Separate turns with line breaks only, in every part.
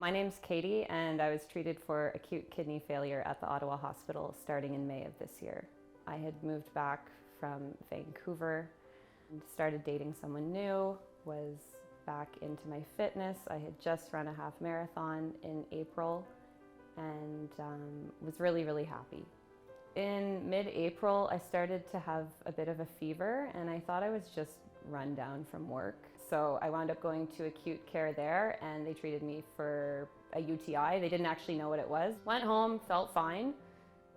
My name's Katie, and I was treated for acute kidney failure at the Ottawa Hospital starting in May of this year. I had moved back from Vancouver, started dating someone new, was back into my fitness. I had just run a half marathon in April and was really happy. In mid-April, I started to have a bit of a fever, and I thought I was just run down from work. So I wound up going to acute care there, and they treated me for a UTI. They didn't actually know what it was. Went home, felt fine.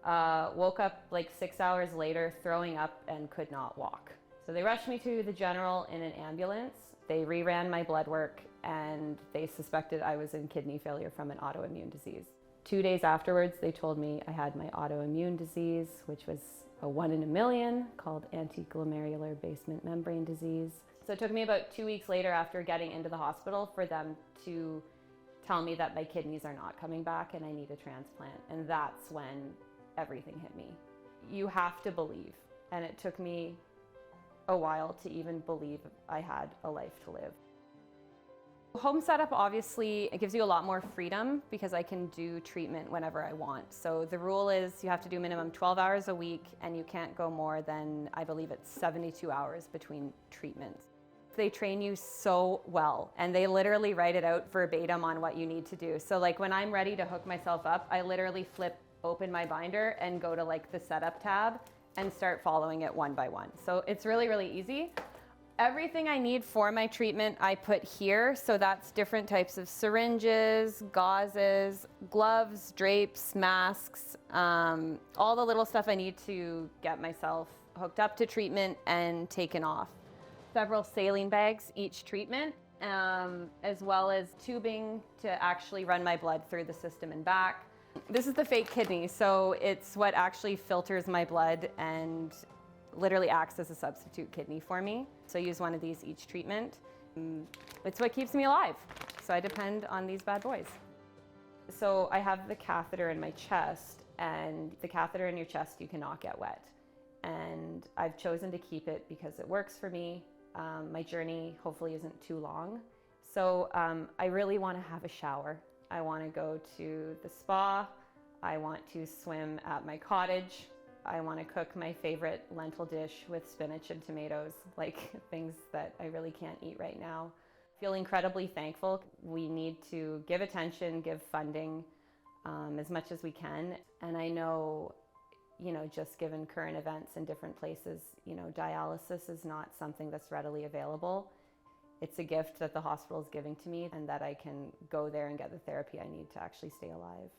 Woke up like 6 hours later, throwing up and could not walk. So they rushed me to the general in an ambulance. They reran my blood work, and they suspected I was in kidney failure from an autoimmune disease. 2 days afterwards, they told me I had my autoimmune disease, which was a 1 in a million, called antiglomerular basement membrane disease. So it took me about 2 weeks later after getting into the hospital for them to tell me that my kidneys are not coming back and I need a transplant. And that's when everything hit me. You have to believe. And it took me a while to even believe I had a life to live. Home setup, obviously, it gives you a lot more freedom because I can do treatment whenever I want. So the rule is you have to do minimum 12 hours a week, and you can't go more than, I believe it's 72 hours between treatments. They train you so well, and they literally write it out verbatim on what you need to do. So like when I'm ready to hook myself up, I literally flip open my binder and go to like the setup tab and start following it one by one. So it's really easy. Everything I need for my treatment I put here, so that's different types of syringes, gauzes, gloves, drapes, masks, all the little stuff I need to get myself hooked up to treatment and taken off. Several saline bags each treatment, as well as tubing to actually run my blood through the system and back. This is the fake kidney, so it's what actually filters my blood and literally acts as a substitute kidney for me. So I use one of these each treatment. It's what keeps me alive. So I depend on these bad boys. So I have the catheter in my chest, and the catheter in your chest, you cannot get wet. And I've chosen to keep it because it works for me. My journey hopefully isn't too long. So I really want to have a shower. I want to go to the spa. I want to swim at my cottage. I want to cook my favorite lentil dish with spinach and tomatoes, like things that I really can't eat right now. I feel incredibly thankful. We need to give attention, give funding as much as we can. And I know, just given current events in different places, dialysis is not something that's readily available. It's a gift that the hospital is giving to me and that I can go there and get the therapy I need to actually stay alive.